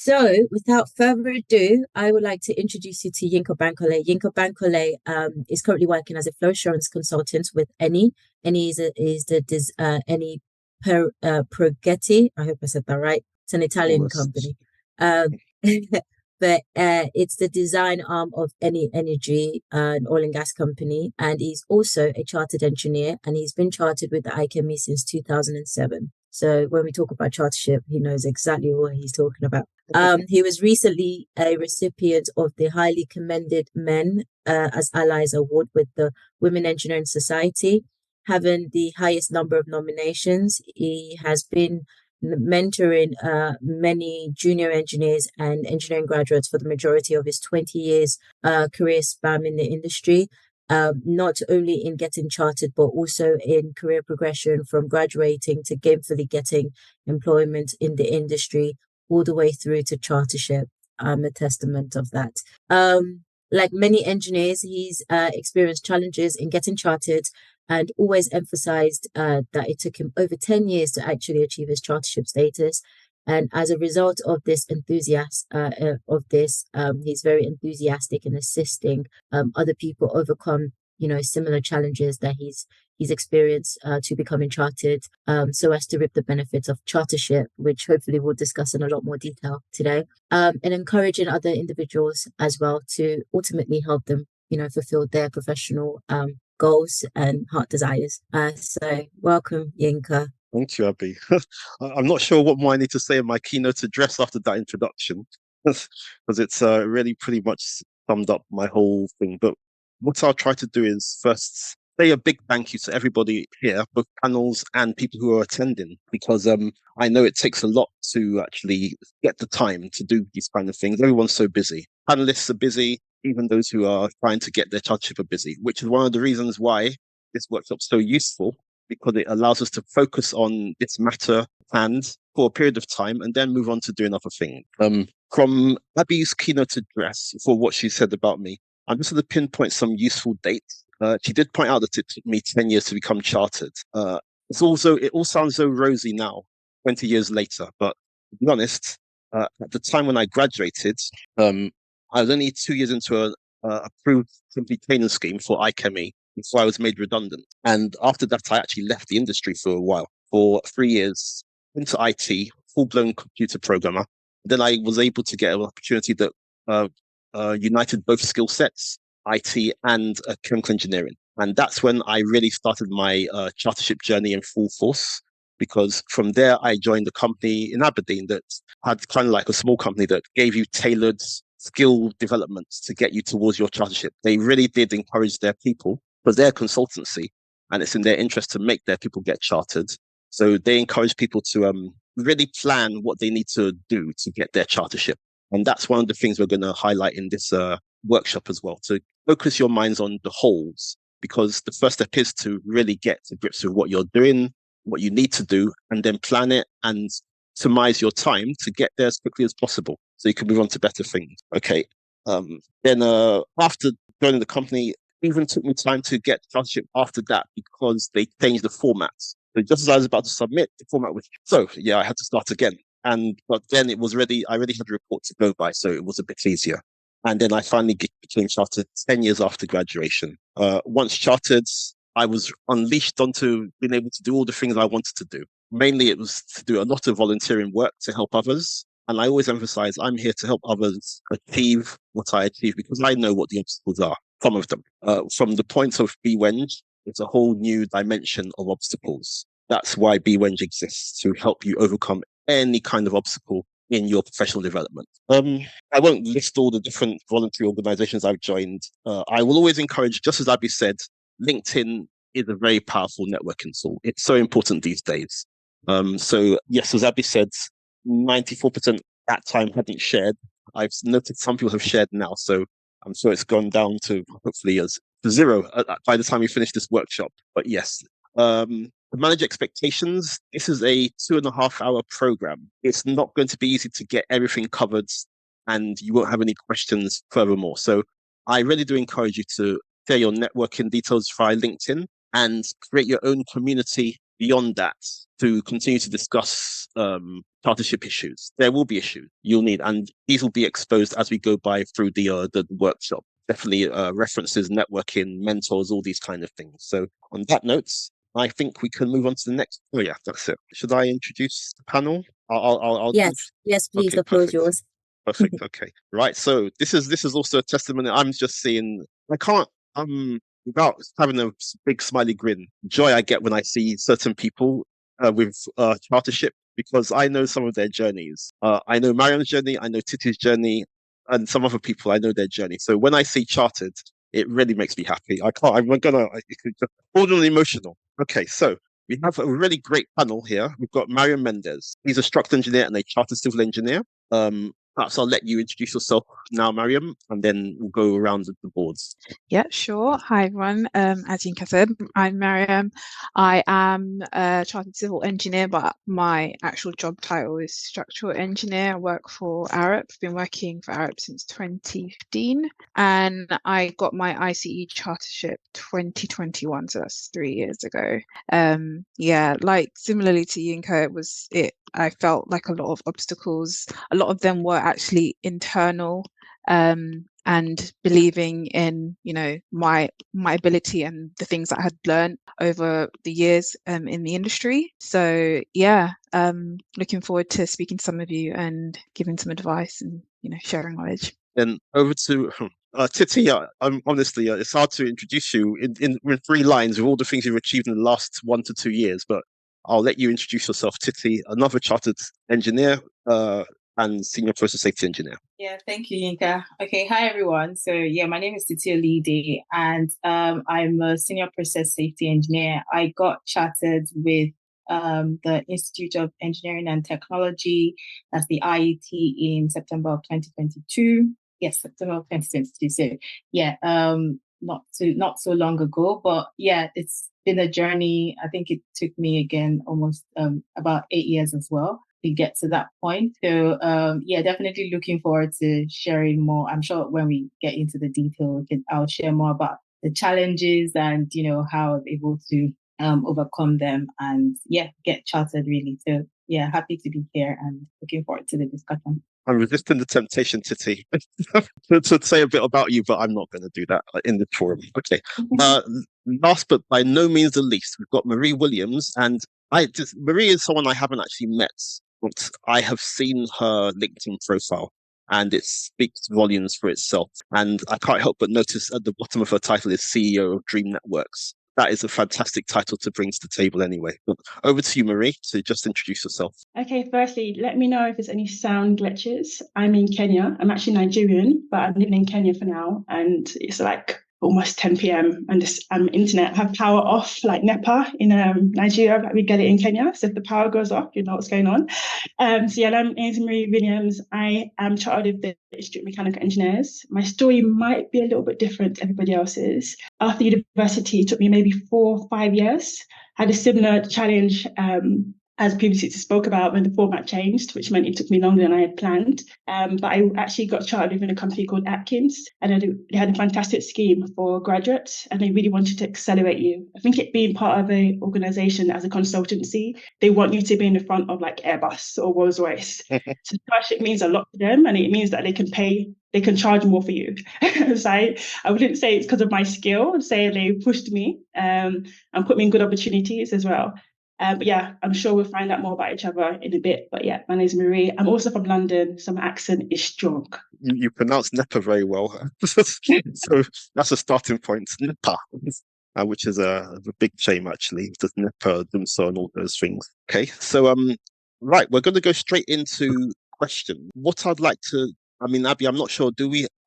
So, without further ado, I would like to introduce you to Yinka Bankole. Yinka Bankole is currently working as a flow assurance consultant with Eni. Eni is the Eni Progetti. I hope I said that right. It's an Italian Almost. company. Um, but it's the design arm of Eni Energy, an oil and gas company. And he's also a chartered engineer, and he's been chartered with the IChemE since 2007. So when we talk about chartership, he knows exactly what he's talking about. He was recently a recipient of the highly commended Men as Allies Award with the Women Engineering Society, having the highest number of nominations. He has been mentoring many junior engineers and engineering graduates for the majority of his 20 years career span in the industry. Not only in getting chartered, but also in career progression from graduating to gainfully getting employment in the industry all the way through to chartership. I'm a testament of that. Like many engineers, he's experienced challenges in getting chartered and always emphasized that it took him over 10 years to actually achieve his chartership status. And as a result of this he's very enthusiastic in assisting other people overcome, similar challenges that he's experienced to becoming chartered, so as to reap the benefits of chartership, which hopefully we'll discuss in a lot more detail today, and encouraging other individuals as well to ultimately help them, fulfill their professional goals and heart desires. So welcome, Yinka. Thank you, Abby. I'm not sure what more I need to say in my keynote address after that introduction, because it's really pretty much summed up my whole thing. But what I'll try to do is first say a big thank you to everybody here, both panels and people who are attending, because I know it takes a lot to actually get the time to do these kind of things. Everyone's so busy. Panelists are busy, even those who are trying to get their chartership are busy, which is one of the reasons why this workshop's so useful, because it allows us to focus on this matter and for a period of time and then move on to doing other things. From Abby's keynote address for what she said about me, I'm just going to pinpoint some useful dates. She did point out that it took me 10 years to become chartered. It all sounds so rosy now, 20 years later, but to be honest, at the time when I graduated, I was only 2 years into a approved company training scheme for IChemE before I was made redundant. And after that, I actually left the industry for a while, for 3 years into IT, full-blown computer programmer. Then I was able to get an opportunity that united both skill sets, IT and chemical engineering. And that's when I really started my chartership journey in full force, because from there, I joined a company in Aberdeen that had kind of like a small company that gave you tailored skill developments to get you towards your chartership. They really did encourage their people, because they're a consultancy and it's in their interest to make their people get chartered. So they encourage people to really plan what they need to do to get their chartership. And that's one of the things we're going to highlight in this workshop as well, to focus your minds on the wholes, because the first step is to really get to grips with what you're doing, what you need to do, and then plan it and optimize your time to get there as quickly as possible so you can move on to better things. Okay. Then after joining the company, even took me time to get chartership after that because they changed the formats. So just as I was about to submit, the format was so yeah, I had to start again. But then it was ready. I already had a report to go by, so it was a bit easier. And then I finally became chartered 10 years after graduation. Once chartered, I was unleashed onto being able to do all the things I wanted to do. Mainly, it was to do a lot of volunteering work to help others. And I always emphasize I'm here to help others achieve what I achieve, because I know what the obstacles are, some of them. From the point of BWENG, it's a whole new dimension of obstacles. That's why BWENG exists, to help you overcome any kind of obstacle in your professional development. I won't list all the different voluntary organizations I've joined. I will always encourage, just as Abby said, LinkedIn is a very powerful networking tool. It's so important these days. So yes, as Abby said, 94% that time hadn't shared. I've noted some people have shared now, so I'm sure it's gone down to hopefully as zero by the time we finish this workshop. But yes, to manage expectations, this is a 2.5 hour program. It's not going to be easy to get everything covered, and you won't have any questions furthermore. So I really do encourage you to share your networking details via LinkedIn and create your own community beyond that to continue to discuss chartership issues. There will be issues you'll need, and these will be exposed as we go by through the workshop. Definitely references, networking, mentors, all these kind of things. So on that note, I think we can move on to the next. Oh yeah, that's it. Should I introduce the panel? I'll Yes, please. Okay, The floor is perfect. yours. Perfect. Okay. Right. So this is also a testimony. I'm just seeing. I can't. Without having a big smiley grin, joy I get when I see certain people with chartership, because I know some of their journeys. I know Mariam's journey. I know Titi's journey, and some other people. I know their journey. So when I see chartered, it really makes me happy. I can't. I'm gonna. It's just ordinarily emotional. Okay. So we have a really great panel here. We've got Maryam Mendes. He's a structural engineer and a chartered civil engineer. Perhaps I'll let you introduce yourself now, Maryam, and then we'll go around the boards. Yeah, sure. Hi, everyone. As Yinka said, I'm Maryam. I am a chartered civil engineer, but my actual job title is structural engineer. I work for Arup. I've been working for Arup since 2015, and I got my ICE chartership 2021, so that's 3 years ago. Yeah, like similarly to Yinka, I felt like a lot of obstacles. A lot of them were actually internal. And believing in, my ability and the things that I had learned over the years in the industry. So yeah, looking forward to speaking to some of you and giving some advice and sharing knowledge. Then over to Titi. Honestly, it's hard to introduce you in 3 lines with all the things you've achieved in the last 1 to 2 years, but I'll let you introduce yourself. Titi, another chartered engineer and senior process safety engineer. Yeah, thank you, Yinka. Okay, hi everyone. So yeah, my name is Titi Oliyide, and I'm a senior process safety engineer. I got chartered with the Institute of Engineering and Technology, that's the IET, in September of 2022. Yes, September of 2022. So yeah, not so long ago, but yeah, it's been a journey. I think it took me again almost about 8 years as well to get to that point. So yeah, definitely looking forward to sharing more. I'm sure when we get into the detail, I'll share more about the challenges and how I'm able to overcome them and yeah, get chartered really. So yeah, happy to be here and looking forward to the discussion. I'm resisting the temptation, Titi, to say a bit about you, but I'm not going to do that in the forum. Okay. Last but by no means the least, we've got Marie Williams, and Marie is someone I haven't actually met, but I have seen her LinkedIn profile, and it speaks volumes for itself. And I can't help but notice at the bottom of her title is CEO of Dream Networks. That is a fantastic title to bring to the table anyway. But over to you, Marie, to just introduce yourself. Okay, firstly, let me know if there's any sound glitches. I'm in Kenya. I'm actually Nigerian, but I'm living in Kenya for now. And it's like almost 10 p.m. and this internet have power off like NEPA in Nigeria, like we get it in Kenya. So if the power goes off, you know what's going on. So yeah, I'm Marie Williams. I am chartered with the Institute of Mechanical Engineers. My story might be a little bit different to everybody else's. After university, it took me maybe 4 or 5 years. Had a similar challenge as previously spoke about when the format changed, which meant it took me longer than I had planned. But I actually got chartered within a company called Atkins, and they had a fantastic scheme for graduates, and they really wanted to accelerate you. I think it being part of an organization as a consultancy, they want you to be in the front of like Airbus or Rolls-Royce. So scholarship means a lot to them, and it means that they can charge more for you. So I wouldn't say it's because of my skill, I'd say they pushed me and put me in good opportunities as well. But yeah, I'm sure we'll find out more about each other in a bit. But yeah, my name is Marie. I'm also from London, so my accent is strong. You pronounce NEPA very well. So that's a starting point. NEPA, which is a big shame, actually. Just NEPA, DUMSA, and all those things. Okay, so right, we're going to go straight into questions. What I'd like to, Abby, I'm not sure.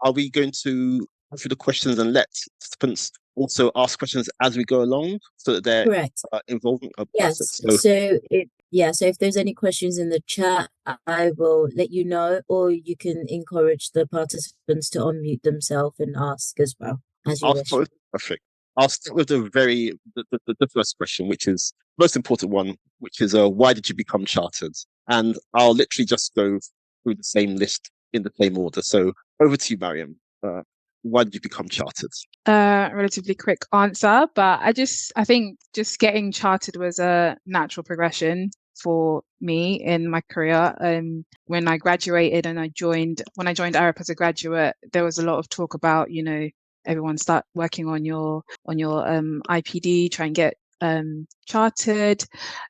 Are we going to go through the questions and let participants also ask questions as we go along so that they're Correct. involving a Yes. process? So if there's any questions in the chat, I will let you know, or you can encourage the participants to unmute themselves and ask as well, as you wish. Perfect. I'll start with the first question, which is the most important one, which is why did you become chartered? And I'll literally just go through the same list in the same order. So over to you, Maryam. why did you become chartered? Relatively quick answer, but I think just getting chartered was a natural progression for me in my career. When I graduated and when I joined Arab as a graduate, there was a lot of talk about, everyone start working on your IPD, try and get chartered.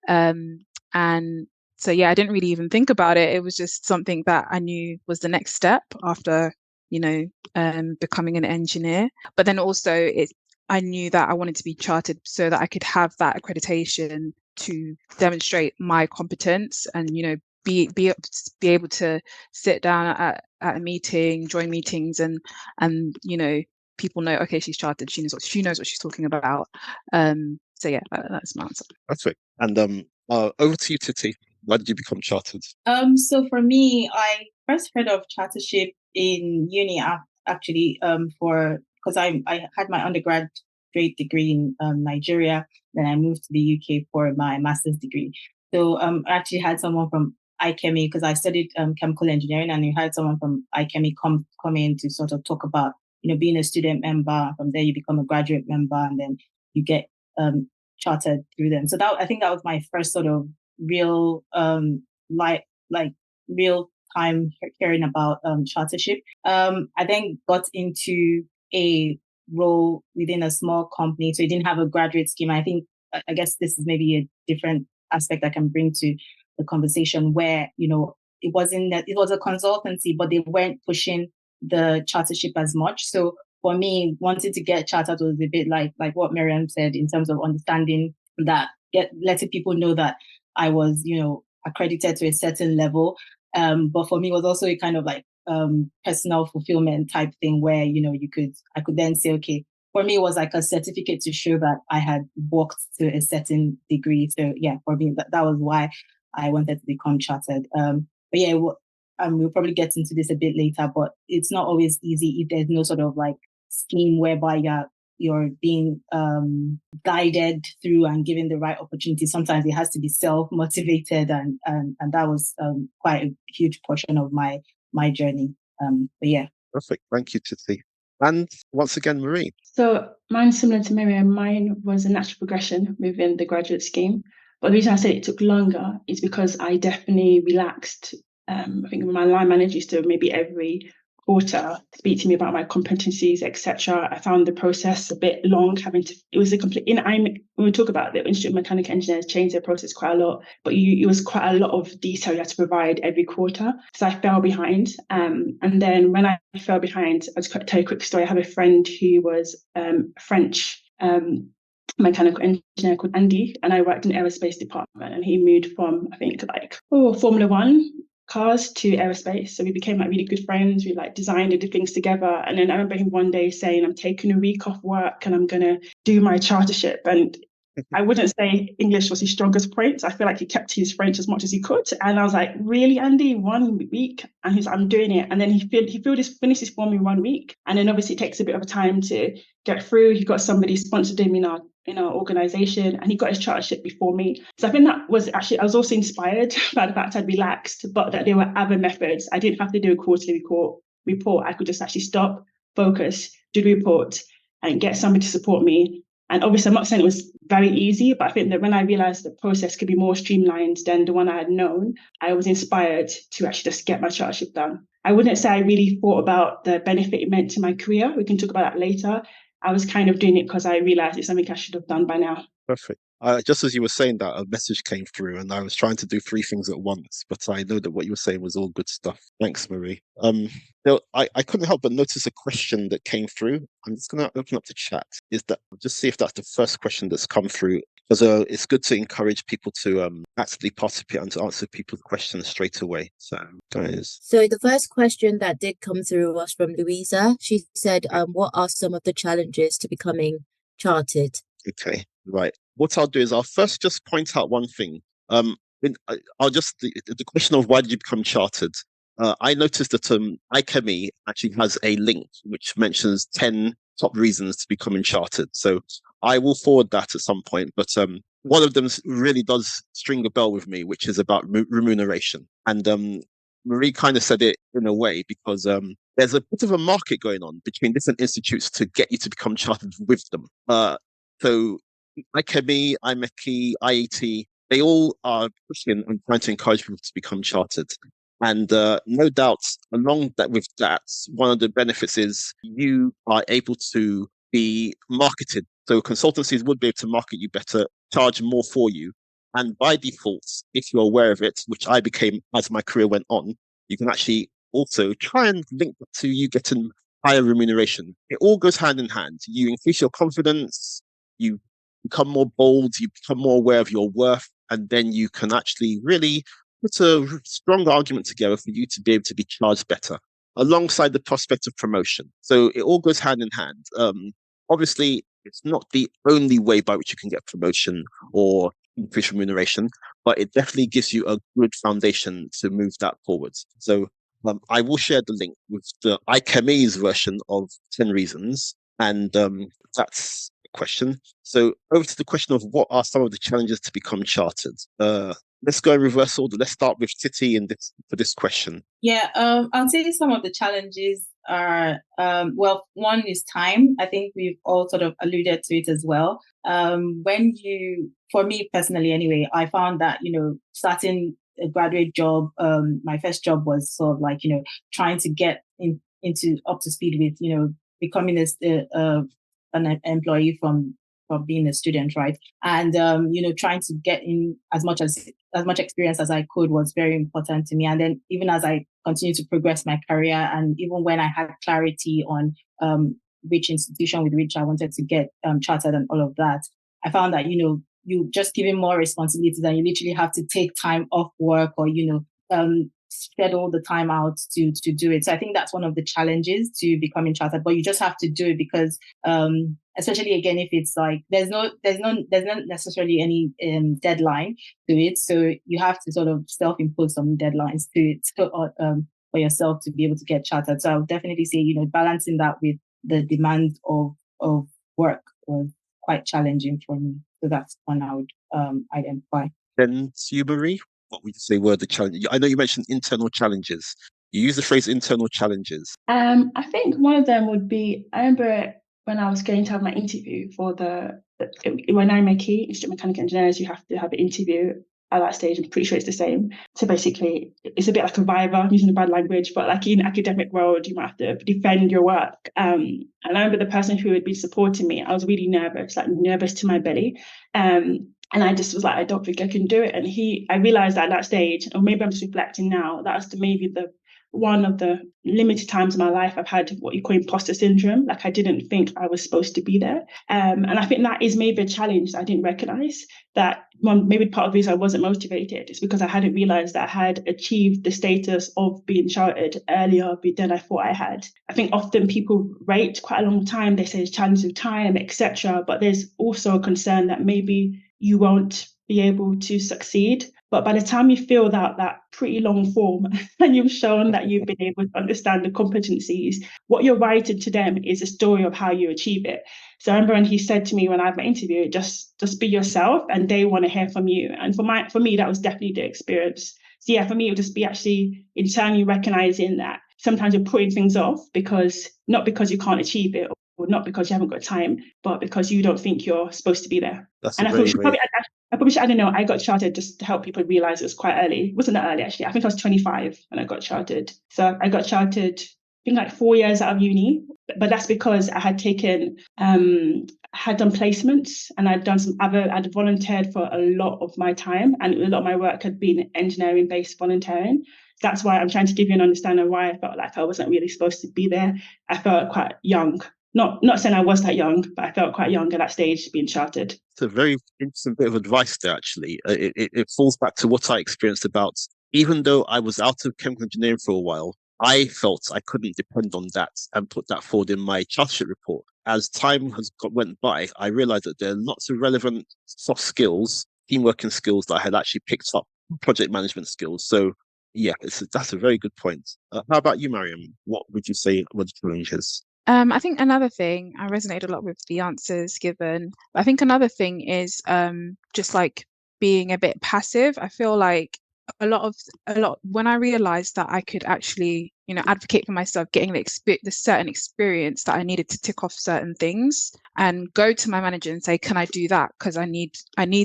And so yeah, I didn't really even think about it. It was just something that I knew was the next step after, becoming an engineer. But then also I knew that I wanted to be chartered so that I could have that accreditation to demonstrate my competence and, be able to sit down at a meeting, join meetings, and people know, okay, she's chartered, she knows what she's talking about. So yeah, that's my answer. That's right. And over to you, Titi. Why did you become chartered? So for me, I first heard of Chartership in uni actually, because I had my undergraduate degree in Nigeria, then I moved to the UK for my master's degree. So I actually had someone from IChemE, because I studied chemical engineering, and you had someone from IChemE come in to sort of talk about, being a student member. From there, you become a graduate member, and then you get chartered through them. So I think that was my first sort of real real time hearing about Chartership. I then got into a role within a small company, so it didn't have a graduate scheme. I guess this is maybe a different aspect I can bring to the conversation, where it was a consultancy, but they weren't pushing the Chartership as much. So for me, wanting to get chartered was a bit like what Maryam said, in terms of understanding that, letting people know that I was, accredited to a certain level. But for me, it was also a kind of like personal fulfillment type thing, where, I could then say, okay, for me, it was like a certificate to show that I had worked to a certain degree. So yeah, for me, that was why I wanted to become chartered. But yeah, we'll probably get into this a bit later, but it's not always easy if there's no sort of like scheme whereby you're being guided through and given the right opportunity. Sometimes it has to be self-motivated, and that was quite a huge portion of my journey. But yeah. Perfect. Thank you, Titi. And once again, Marie. So mine's similar to Miriam. Mine was a natural progression within the graduate scheme. But the reason I said it took longer is because I definitely relaxed. I think my line manager used to maybe every quarter speak to me about my competencies, etc. I found the process a bit long, it was a complete, when we talk about the instrument mechanical engineers change their process quite a lot, but it was quite a lot of detail you had to provide every quarter. So I fell behind. And then when I fell behind, I'll just tell you a quick story. I have a friend who was French mechanical engineer called Andy, and I worked in the aerospace department, and he moved from, I think, Formula One cars to aerospace. So we became like really good friends. We like designed and did things together. And then I remember him one day saying, I'm taking a week off work and I'm going to do my chartership. And I wouldn't say English was his strongest point. I feel like he kept his French as much as he could. And I was like, really, Andy, 1 week? And he's like, I'm doing it. And then he finished his form in 1 week. And then obviously it takes a bit of time to get through. He got somebody sponsored him in our organization, and he got his chartership before me. So I think that was actually, I was also inspired by the fact I'd relaxed, but that there were other methods. I didn't have to do a quarterly report. I could just actually stop, focus, do the report, and get somebody to support me. And obviously, I'm not saying it was very easy, but I think that when I realized the process could be more streamlined than the one I had known, I was inspired to actually just get my chartership done. I wouldn't say I really thought about the benefit it meant to my career. We can talk about that later. I was kind of doing it because I realized it's something I should have done by now. Perfect. Just as you were saying that, a message came through, and I was trying to do 3 things at once, but I know that what you were saying was all good stuff. Thanks, Marie. I couldn't help but notice a question that came through. I'm just going to open up the chat. Just see if that's the first question that's come through, because it's good to encourage people to actively participate and to answer people's questions straight away. So, guys. So the first question that did come through was from Louisa. She said, what are some of the challenges to becoming chartered? Okay, right. What I'll do is I'll first just point out one thing. The question of why did you become chartered? I noticed that IChemE actually has a link which mentions 10 top reasons to becoming chartered. So I will forward that at some point. But one of them really does string a bell with me, which is about remuneration. And Marie kind of said it in a way because there's a bit of a market going on between different institutes to get you to become chartered with them. So IChemE, IMechE, IET, they all are pushing and trying to encourage people to become chartered. And no doubt, along that with that, one of the benefits is you are able to be marketed. So consultancies would be able to market you better, charge more for you. And by default, if you're aware of it, which I became as my career went on, you can actually also try and link to you getting higher remuneration. It all goes hand in hand. You increase your confidence, you become more bold, you become more aware of your worth, and then you can actually really put a strong argument together for you to be able to be charged better alongside the prospect of promotion. So it all goes hand in hand. Obviously, it's not the only way by which you can get promotion or increase remuneration, but it definitely gives you a good foundation to move that forwards. So I will share the link with the IChemE's version of 10 reasons. And that's the question. So over to the question of what are some of the challenges to become chartered? Let's go in reverse order. Let's start with Titi for this question. Yeah, I'll say some of the challenges are, well, one is time. I think we've all sort of alluded to it as well. For me personally anyway, I found that, starting a graduate job, my first job was sort of like, trying to get into up to speed with, becoming an employee from being a student, right? And trying to get in as much experience as I could was very important to me. And then even as I continued to progress my career, and even when I had clarity on which institution with which I wanted to get chartered and all of that, I found that you just given more responsibilities, and you literally have to take time off work or schedule the time out to do it. So I think that's one of the challenges to becoming chartered, but you just have to do it because especially again if it's like there's not necessarily any deadline to it, so you have to sort of self-impose some deadlines to it for yourself to be able to get chartered. So I would definitely say balancing that with the demand of work was quite challenging for me. So that's one I would identify. Then to you, Marie, what would you say were the challenges? I know you mentioned internal challenges. You use the phrase internal challenges. I think one of them would be, I remember when I was going to have my interview for when I'm a key instrument mechanical engineers, you have to have an interview at that stage. I'm pretty sure it's the same. So basically, it's a bit like a Viva, using a bad language, but like in academic world, you might have to defend your work. And I remember the person who had been supporting me, I was really nervous, like nervous to my belly. And I just was like, I don't think I can do it. And I realized at that stage, or maybe I'm just reflecting now, that's maybe one of the limited times in my life I've had what you call imposter syndrome. Like I didn't think I was supposed to be there. And I think that is maybe a challenge that I didn't recognize, that maybe part of the reason I wasn't motivated is because I hadn't realized that I had achieved the status of being chartered earlier than I thought I had. I think often people wait quite a long time. They say it's challenges of time, etc. But there's also a concern that maybe you won't be able to succeed. But by the time you fill out that pretty long form and you've shown that you've been able to understand the competencies, what you're writing to them is a story of how you achieve it. So I remember when he said to me when I had my interview, just be yourself and they want to hear from you. And for me, that was definitely the experience. So yeah, for me, it would just be actually internally recognizing that sometimes you're putting things off not because you can't achieve it or not because you haven't got time, but because you don't think you're supposed to be there. That's and I don't know, I got chartered just to help people realize it was quite early. It wasn't that early, actually. I think I was 25 when I got chartered. So I got chartered, I think like 4 years out of uni, but that's because I had had done placements and I'd volunteered for a lot of my time, and a lot of my work had been engineering-based volunteering. That's why I'm trying to give you an understanding of why I felt like I wasn't really supposed to be there. I felt quite young. Not saying I was that young, but I felt quite young at that stage being chartered. It's a very interesting bit of advice there, actually. It falls back to what I experienced about, even though I was out of chemical engineering for a while, I felt I couldn't depend on that and put that forward in my chartership report. As time went by, I realized that there are lots of relevant soft skills, team working skills that I had actually picked up, project management skills. So yeah, that's a very good point. How about you, Maryam? What would you say were the challenges? I think another thing, I resonated a lot with the answers given. I think another thing is just like being a bit passive. I feel like a lot when I realized that I could actually, advocate for myself, getting the certain experience that I needed to tick off certain things and go to my manager and say, can I do that? Because I need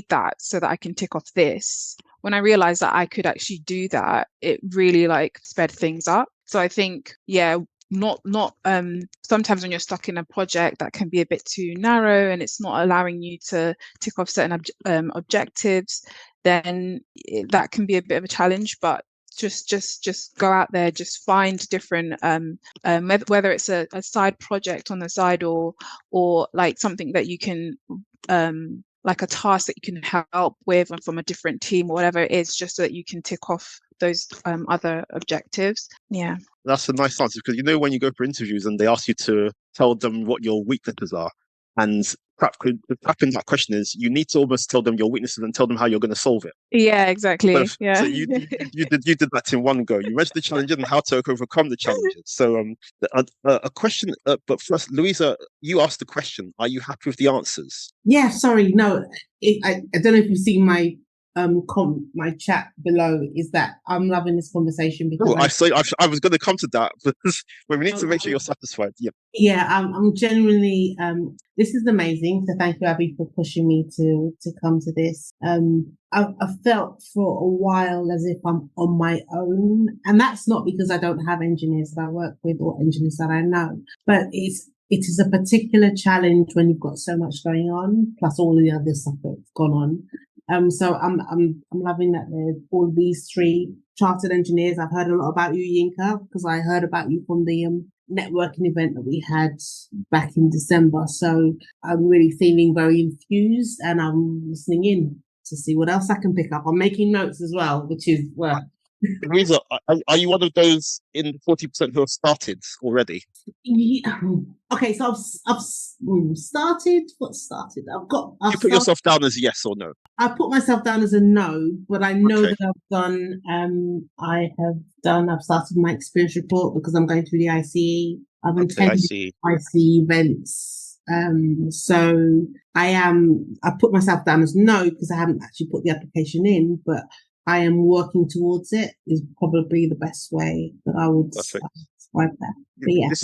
that so that I can tick off this. When I realized that I could actually do that, it really sped things up. So I think, not sometimes when you're stuck in a project that can be a bit too narrow and it's not allowing you to tick off certain objectives, then that can be a bit of a challenge. But just go out there, just find different whether it's a side project on the side or like something that you can like a task that you can help with from a different team or whatever it is, just so that you can tick off those other objectives. Yeah. That's a nice answer, because when you go for interviews and they ask you to tell them what your weaknesses are, and the trap in that question is you need to almost tell them your weaknesses and tell them how you're going to solve it. Yeah, exactly. So you did that in one go. You mentioned the challenges and how to overcome the challenges. So a question, but first, Louisa, you asked the question. Are you happy with the answers? Yeah, sorry, no, I don't know if you've seen my my chat below. Is that I'm loving this conversation because I was going to come to that, but we need to make sure you're satisfied. Yeah, I'm genuinely this is amazing. So thank you, Abby, for pushing me to come to this. I've felt for a while as if I'm on my own, and that's not because I don't have engineers that I work with or engineers that I know, but it is a particular challenge when you've got so much going on, plus all of the other stuff that's gone on. So I'm loving that there's all these three chartered engineers. I've heard a lot about you, Yinka, because I heard about you from the networking event that we had back in December. So I'm really feeling very infused, and I'm listening in to see what else I can pick up. I'm making notes as well, which is Louisa, are you one of those in the 40% who have started already? Yeah. Okay, so I've started. What started? You put yourself down as yes or no? I put myself down as a no, but I know that I've done. I've started my experience report because I'm going through the ICE. I've attended ICE events. So I put myself down as no because I haven't actually put the application in, but I am working towards it is probably the best way that I would describe that. But yeah. This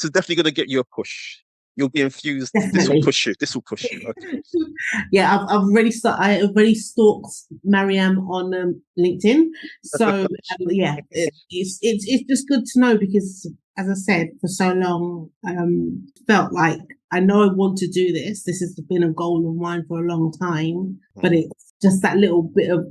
is definitely going to get you a push. You'll be infused. Definitely. This will push you. Okay. Yeah, I already stalked Maryam on LinkedIn. So yeah, it's just good to know because, as I said, for so long, felt like I know I want to do this. This has been a goal of mine for a long time, but it's just that little bit of,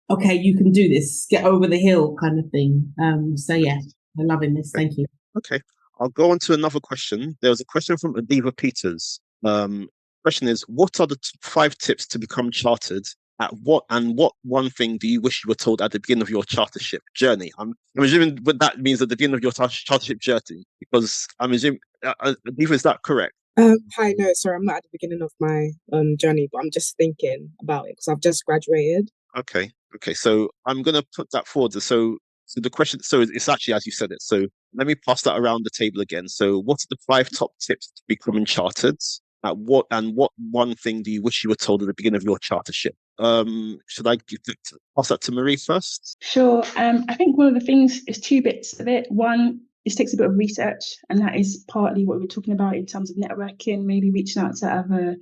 okay, you can do this, get over the hill kind of thing. So yeah, I'm loving this. Thank you. Okay. I'll go on to another question. There was a question from Adiva Peters. Question is, what are the 5 tips to become chartered? What one thing do you wish you were told at the beginning of your chartership journey? I'm assuming what that means at the beginning of your chartership journey, because I'm assuming, Adiva, is that correct? Hi, no, sorry, I'm not at the beginning of my journey, but I'm just thinking about it because I've just graduated. Okay. So I'm going to put that forward. So the question, so it's actually as you said it. So let me pass that around the table again. So what are the 5 top tips to becoming chartered? What one thing do you wish you were told at the beginning of your chartership? Should I pass that to Marie first? Sure. I think one of the things is 2 bits of it. One, it takes a bit of research, and that is partly what we're talking about in terms of networking, maybe reaching out to other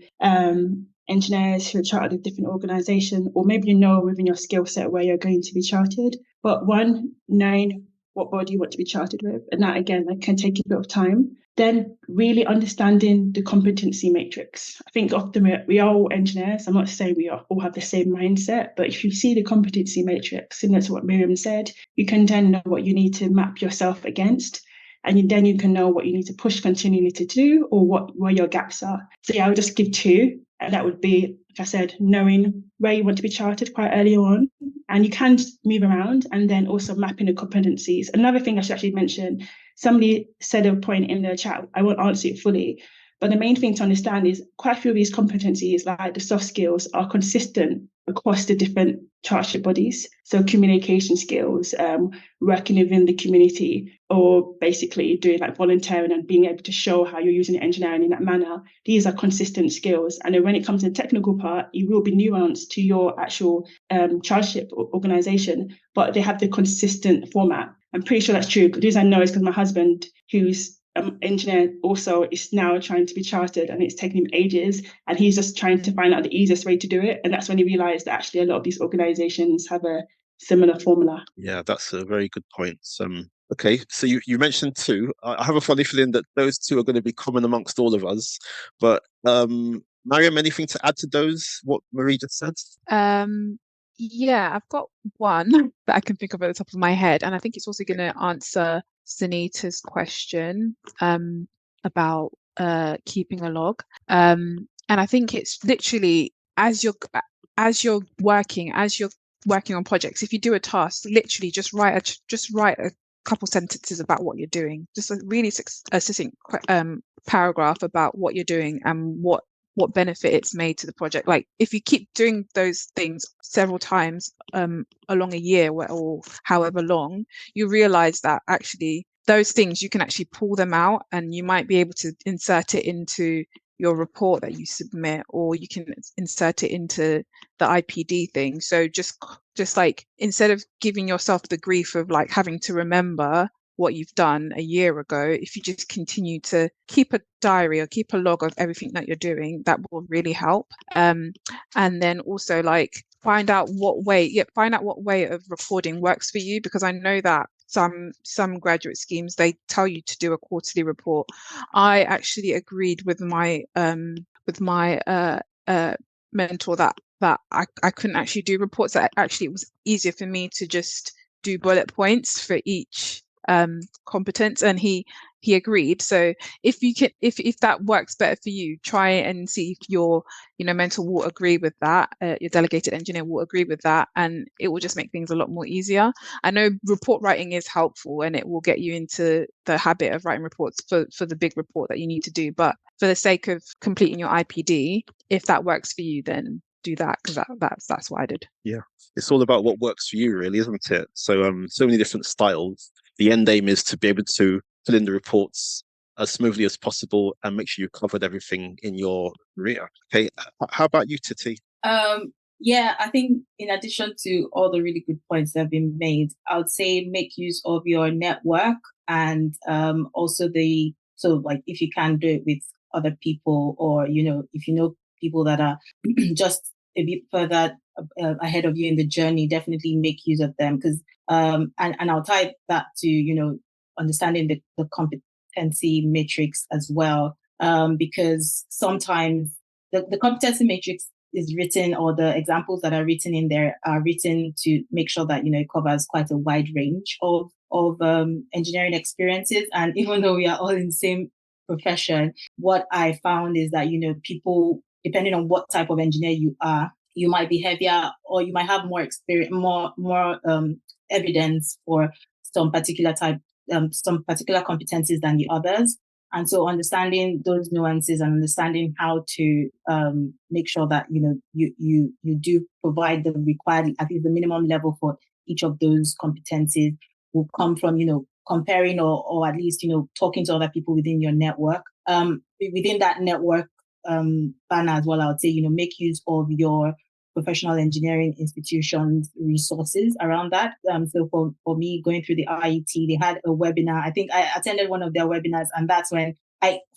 engineers who are chartered with different organisations, or maybe within your skill set where you're going to be chartered. But one, knowing what body you want to be chartered with, and that again, that can take a bit of time. Then really understanding the competency matrix. I think often we are all engineers. I'm not saying we all have the same mindset, but if you see the competency matrix, and that's what Maryam said, you can then know what you need to map yourself against. And then you can know what you need to push continually to do, or where your gaps are. So yeah, I would just give 2. And that would be, like I said, knowing where you want to be chartered quite early on. And you can move around, and then also mapping the competencies. Another thing I should actually mention, somebody said a point in the chat, I won't answer it fully, but the main thing to understand is quite a few of these competencies, like the soft skills, are consistent across the different chartership bodies. So communication skills, working within the community, or basically doing like volunteering and being able to show how you're using engineering in that manner. These are consistent skills. And then when it comes to the technical part, it will be nuanced to your actual chartership organization, but they have the consistent format. I'm pretty sure that's true. The reason I know is because my husband, who's engineer, also is now trying to be chartered, and it's taking him ages, and he's just trying to find out the easiest way to do it. And that's when he realized that actually a lot of these organizations have a similar formula. Yeah, that's a very good point. Okay, so you mentioned two. I have a funny feeling that those two are going to be common amongst all of us. But Maryam, anything to add to those? What Marie just said? Yeah, I've got one that I can think of at the top of my head, and I think it's also going to answer Sunita's question about keeping a log. And I think it's literally as you're working on projects, if you do a task, literally just write a couple sentences about what you're doing, just a really succinct paragraph about what you're doing and what benefit it's made to the project. Like if you keep doing those things several times along a year or however long, you realize that actually those things you can actually pull them out, and you might be able to insert it into your report that you submit, or you can insert it into the IPD thing. So just like, instead of giving yourself the grief of like having to remember what you've done a year ago, if you just continue to keep a diary or keep a log of everything that you're doing, that will really help. And then also like find out what way of recording works for you, because I know that some graduate schemes, they tell you to do a quarterly report. I actually agreed with my mentor that I couldn't actually do reports, that actually it was easier for me to just do bullet points for each competence, and he agreed. So if that works better for you, try and see if your mentor will agree with that, your delegated engineer will agree with that, and it will just make things a lot more easier. I know report writing is helpful, and it will get you into the habit of writing reports for the big report that you need to do, but for the sake of completing your IPD, if that works for you, then do that, because that's what I did. Yeah, it's all about what works for you, really, isn't it? So so many different styles. The end aim is to be able to fill in the reports as smoothly as possible and make sure you covered everything in your career. Okay, how about you, Titi? Yeah, I think in addition to all the really good points that have been made, I would say make use of your network, and also so like if you can do it with other people, or if you know people that are just a bit further ahead of you in the journey, definitely make use of them, because and I'll tie that to understanding the competency matrix as well, because sometimes the competency matrix is written, or the examples that are written in there are written to make sure that it covers quite a wide range of engineering experiences. And even though we are all in the same profession, what I found is that people, depending on what type of engineer you are, you might be heavier, or you might have more experience, more evidence for some particular competencies than the others. And so understanding those nuances and understanding how to make sure that you do provide the required, at least the minimum level for each of those competencies, will come from comparing or at least talking to other people within your network. Within that network banner as well, I would say make use of your professional engineering institutions resources around that. So for me, going through the IET, they had a webinar. I think I attended one of their webinars, and that's when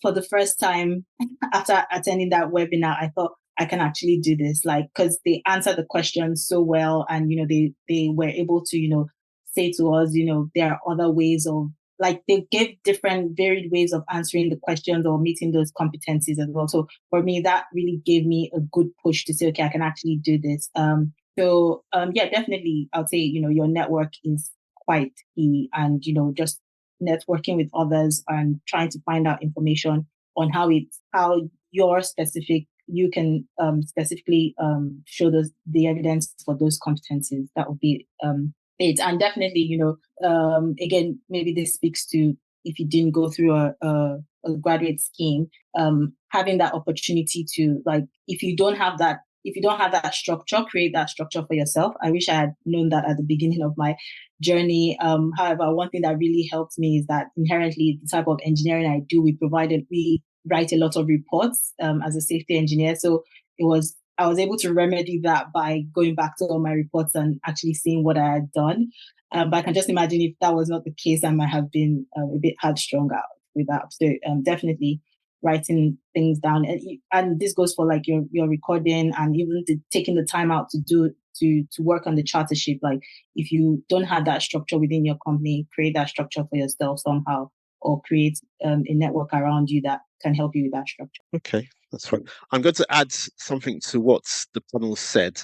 for the first time after attending that webinar, I thought I can actually do this, like, because they answered the questions so well, and they were able to say to us, there are other ways of, like, they gave different varied ways of answering the questions or meeting those competencies as well. So for me, that really gave me a good push to say, okay, I can actually do this. Yeah, definitely, I'll say, your network is quite key, and, just networking with others and trying to find out information on how you can specifically show the evidence for those competencies. That would be it. And definitely, again, maybe this speaks to, if you didn't go through a graduate scheme, having that opportunity to, like, if you don't have that if you don't have that structure, create that structure for yourself. I wish I had known that at the beginning of my journey. However, one thing that really helped me is that inherently the type of engineering I do, we write a lot of reports as a safety engineer. So I was able to remedy that by going back to all my reports and actually seeing what I had done. But I can just imagine if that was not the case, I might have been a bit headstrong out with that. So definitely writing things down, and this goes for like your recording and even taking the time out to work on the chartership. Like if you don't have that structure within your company, create that structure for yourself somehow, or create a network around you that can help you with that structure. Okay, that's fine. I'm going to add something to what the panel said,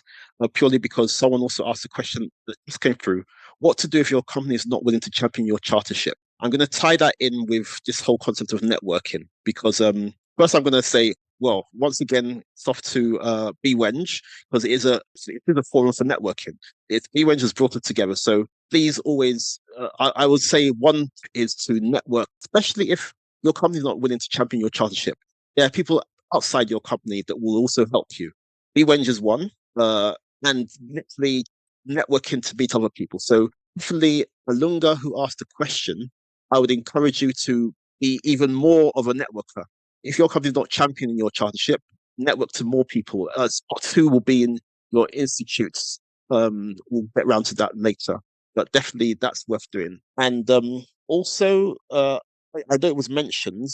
purely because someone also asked a question that just came through. What to do if your company is not willing to champion your chartership? I'm going to tie that in with this whole concept of networking, because first I'm going to say, well, once again, it's off to IMechE, because it is a forum for networking. IMechE has brought it together. So please always, I would say one is to network, especially if your company is not willing to champion your chartership. There are people outside your company that will also help you. IMechE is one, and literally networking to meet other people. So definitely, Alunga, who asked the question, I would encourage you to be even more of a networker. If your company is not championing your chartership, network to more people. Spot 2 will be in your institutes. We'll get around to that later, but definitely that's worth doing. And also, I know it was mentioned,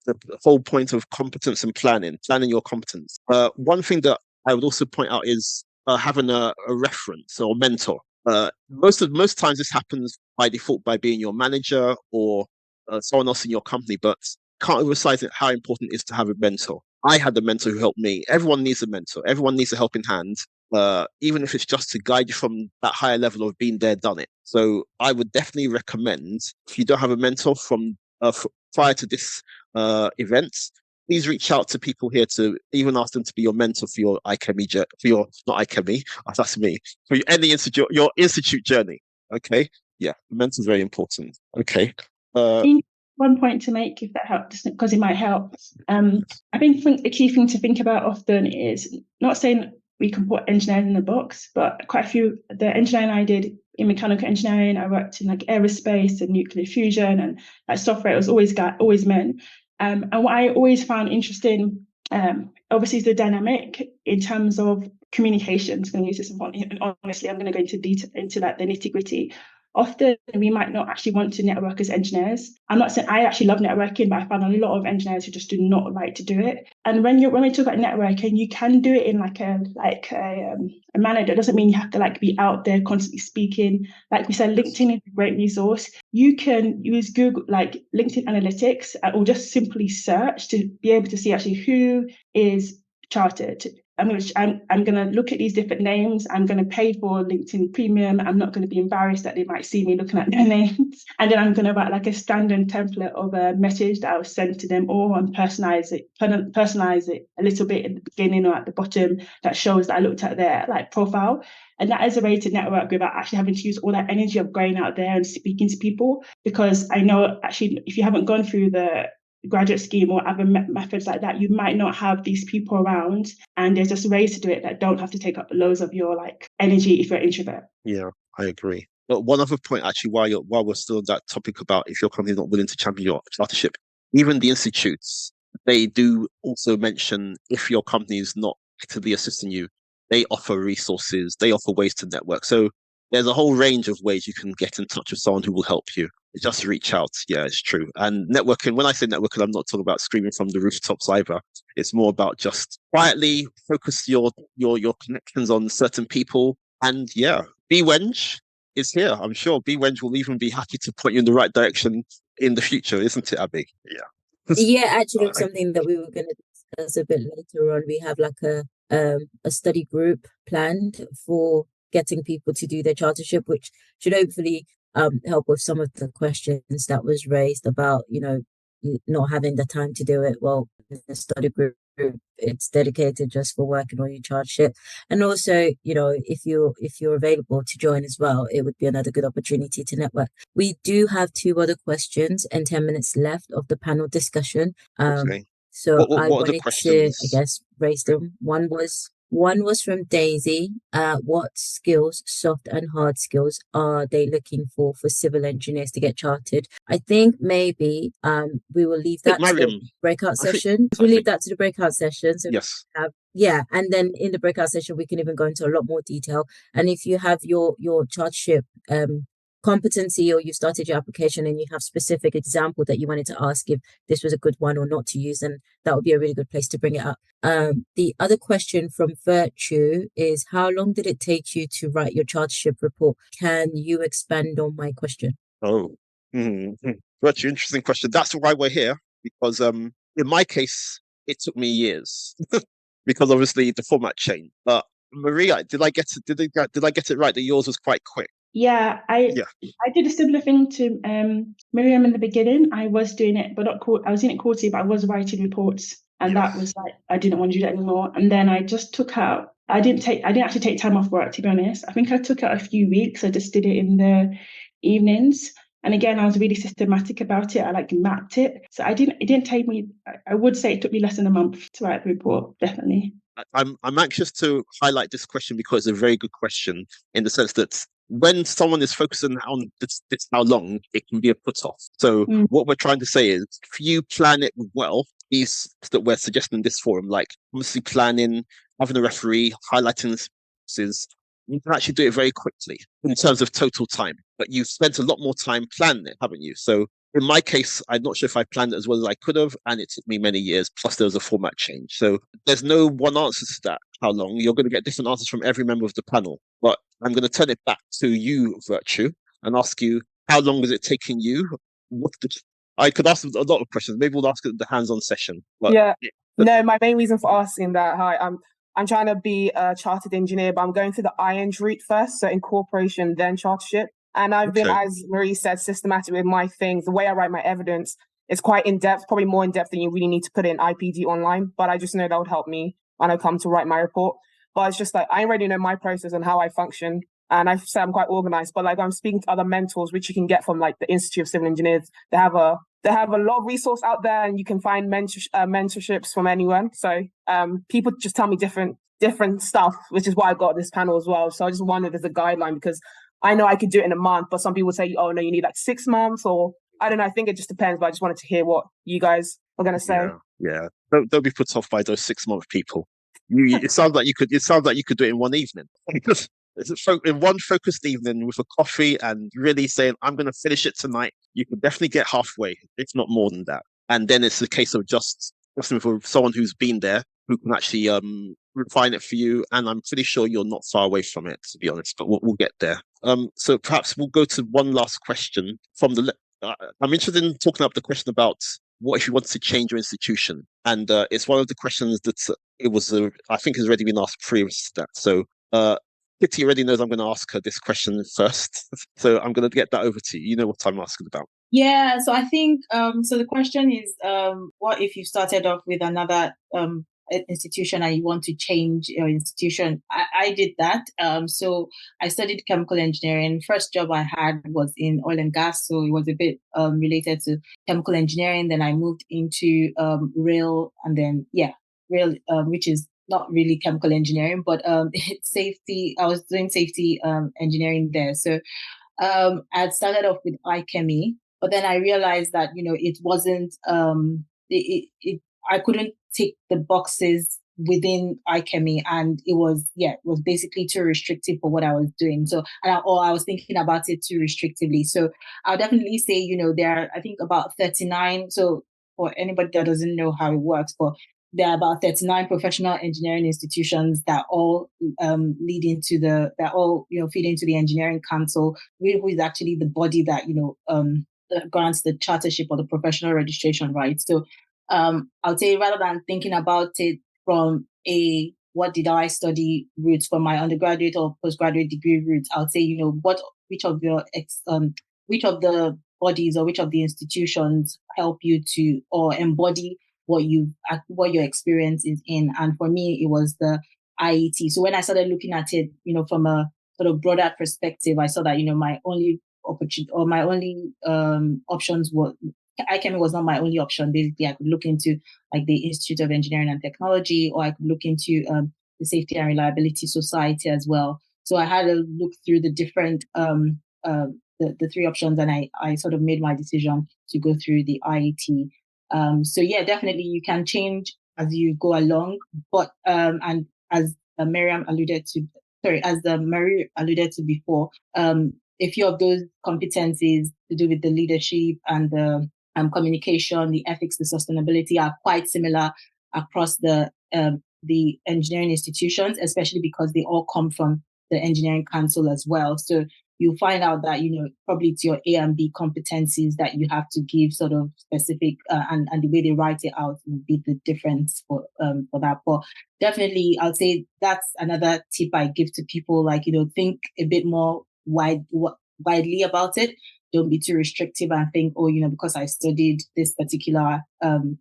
the whole point of competence and planning your competence. One thing that I would also point out is having a reference or mentor. Most times this happens by default by being your manager or someone else in your company, but can't emphasize how important it is to have a mentor. I had a mentor who helped me. Everyone needs a mentor. Everyone needs a helping hand, even if it's just to guide you from that higher level of being there, done it. So I would definitely recommend, if you don't have a mentor from prior to this event, please reach out to people here to even ask them to be your mentor for your IChemE, not IChemE, that's me, for your institute journey. Okay, yeah, the mentor is very important. Okay. One point to make, if that helps, because it might help. I think the key thing to think about often is not saying we can put engineering in a box, but quite a few, the engineering I did in mechanical engineering, I worked in like aerospace and nuclear fusion, and like software, it was always men. And what I always found interesting, obviously, is the dynamic in terms of communications. I'm going to use this, and honestly, I'm going to go into detail into like the nitty gritty. Often we might not actually want to network as engineers. I'm not saying I actually love networking, but I found a lot of engineers who just do not like to do it. And when we talk about networking, you can do it in like a manner that doesn't mean you have to like be out there constantly speaking. Like we said, LinkedIn is a great resource. You can use Google, like LinkedIn Analytics, or just simply search to be able to see actually who is chartered. I'm going to look at these different names. I'm going to pay for LinkedIn Premium. I'm not going to be embarrassed that they might see me looking at their names. And then I'm going to write like a standard template of a message that I'll send to them, or and personalize it a little bit at the beginning or at the bottom that shows that I looked at their like profile. And that is a way to network without actually having to use all that energy of going out there and speaking to people. Because I know actually, if you haven't gone through the graduate scheme or other methods like that, you might not have these people around, and there's just ways to do it that don't have to take up loads of your like energy if you're an introvert. Yeah, I agree. But one other point, actually, while we're still on that topic about if your company is not willing to champion your chartership, even the institutes, they do also mention if your company is not actively assisting you, they offer resources, they offer ways to network. So there's a whole range of ways you can get in touch with someone who will help you. Just reach out. Yeah, it's true. And networking, when I say networking, I'm not talking about screaming from the rooftops either. It's more about just quietly focus your connections on certain people. And yeah, IMechE is here. I'm sure IMechE will even be happy to point you in the right direction in the future, isn't it, Abby? Yeah. Yeah, actually, something that we were going to discuss a bit later on. We have like a study group planned for getting people to do their chartership, which should hopefully help with some of the questions that was raised about, not having the time to do it. Well, the study group, it's dedicated just for working on your chartership. And also, if you're available to join as well, it would be another good opportunity to network. We do have 2 other questions and 10 minutes left of the panel discussion. Okay. So what I are the wanted to, questions? I guess, raise them. One was One was from Daisy. What skills, soft and hard skills, are they looking for civil engineers to get chartered? I think maybe we will leave I think that to the Mariam, breakout I think, session. I We'll leave think, that to the breakout session. So yes. yeah, and then in the breakout session we can even go into a lot more detail. And if you have your chartership competency, or you started your application and you have specific example that you wanted to ask if this was a good one or not to use, then that would be a really good place to bring it up. The other question from Virtue is, how long did it take you to write your chartership report? Can you expand on my question? Oh, Virtue, interesting question. That's why we're here, because in my case, it took me years because obviously the format changed. But Maria, did I get it right that yours was quite quick? Yeah, I did a similar thing to Miriam in the beginning. I was doing it, but not I was in it quarterly, but I was writing reports, and that was like I didn't want to do that anymore. And then I just took out. I didn't actually take time off work, to be honest. I think I took out a few weeks. I just did it in the evenings. And again, I was really systematic about it. I like mapped it. So it didn't take me, I would say it took me less than a month to write the report, definitely. I'm anxious to highlight this question because it's a very good question, in the sense that when someone is focusing on this how long, it can be a put off. So what we're trying to say is, if you plan it well, these that we're suggesting in this forum, like obviously planning, having a referee, highlighting this, you can actually do it very quickly in terms of total time. But you've spent a lot more time planning it, haven't you? So in my case, I'm not sure if I planned it as well as I could have, and it took me many years. Plus, there was a format change. So there's no one answer to that. How long? You're going to get different answers from every member of the panel. But I'm going to turn it back to you, Virtue, and ask you, how long is it taking you? I could ask a lot of questions. Maybe we'll ask at the hands-on session. But no, my main reason for asking that, I'm trying to be a chartered engineer, but I'm going through the IMechE route first, so incorporation, then chartership. And I've been, as Marie said, systematic with my things. The way I write my evidence is quite in-depth, probably more in-depth than you really need to put in IPD online. But I just know that would help me when I come to write my report. But it's just like, I already know my process and how I function. And I say I'm quite organized, but like I'm speaking to other mentors, which you can get from like the Institute of Civil Engineers. They have a lot of resource out there, and you can find mentorships from anyone. So people just tell me different stuff, which is why I got this panel as well. So I just wondered as a guideline, because I know I could do it in a month, but some people say, oh no, you need like 6 months, or I don't know. I think it just depends. But I just wanted to hear what you guys are going to say. Yeah. Don't be put off by those 6-month people. It sounds like you could. It sounds like you could do it in one evening. In one focused evening with a coffee and really saying, I'm going to finish it tonight. You can definitely get halfway, if not more than that. And then it's a case of just for someone who's been there, who can actually refine it for you. And I'm pretty sure you're not far away from it, to be honest, but we'll get there. So perhaps we'll go to one last question from the. I'm interested in talking up the question about what if you want to change your institution, and it's one of the questions that I think has already been asked previous to that. So Titi already knows I'm going to ask her this question first, so I'm going to get that over to you. You know what I'm asking about. Yeah, so I think so the question is what if you started off with another institution and you want to change your institution? I did that. So I studied chemical engineering. First job I had was in oil and gas, so it was a bit related to chemical engineering. Then I moved into rail, and then rail, which is not really chemical engineering, but it's safety. I was doing safety engineering there. So I started off with IChemE, but then I realized that it wasn't I couldn't tick the boxes within IChemE, and it was basically too restrictive for what I was doing. So I was thinking about it too restrictively. So I'll definitely say there are, I think, about 39. So for anybody that doesn't know how it works, but there are about 39 professional engineering institutions that all feed into the Engineering Council, who is actually the body that that grants the chartership or the professional registration, right? So I'll say, rather than thinking about it from a what did I study route from my undergraduate or postgraduate degree route, I'll say which of the bodies or which of the institutions help you to or embody what your experience is in. And for me, it was the IET. So when I started looking at it, from a sort of broader perspective, I saw that my only opportunity or my only options were IChemE was not my only option. Basically, I could look into like the Institute of Engineering and Technology, or I could look into the Safety and Reliability Society as well. So I had a look through the different the three options, and I sort of made my decision to go through the IAT. So yeah, definitely you can change as you go along, but and as Maryam alluded to, as the Mary alluded to before, a few of those competencies to do with the leadership and the communication, the ethics, the sustainability are quite similar across the engineering institutions, especially because they all come from the Engineering Council as well. So you'll find out that, probably it's your A and B competencies that you have to give sort of specific, and the way they write it out will be the difference for that. But definitely, I'll say that's another tip I give to people, think a bit more widely about it. Don't be too restrictive and think, because I studied this particular,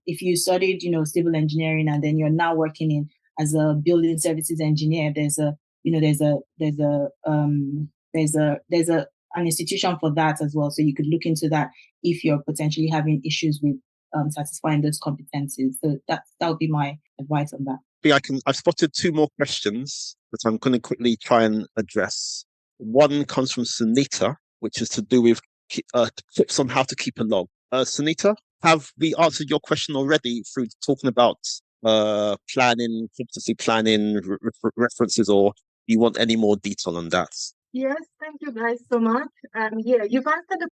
if you studied, civil engineering and then you're now working as a building services engineer, there's an institution for that as well. So you could look into that if you're potentially having issues with satisfying those competencies. So that would be my advice on that. Yeah, I've spotted two more questions that I'm going to quickly try and address. One comes from Sunita, which is to do with tips on how to keep a log. Sunita, have we answered your question already through talking about planning, competency planning, references, or do you want any more detail on that? Yes, thank you guys so much. Yeah, you've answered the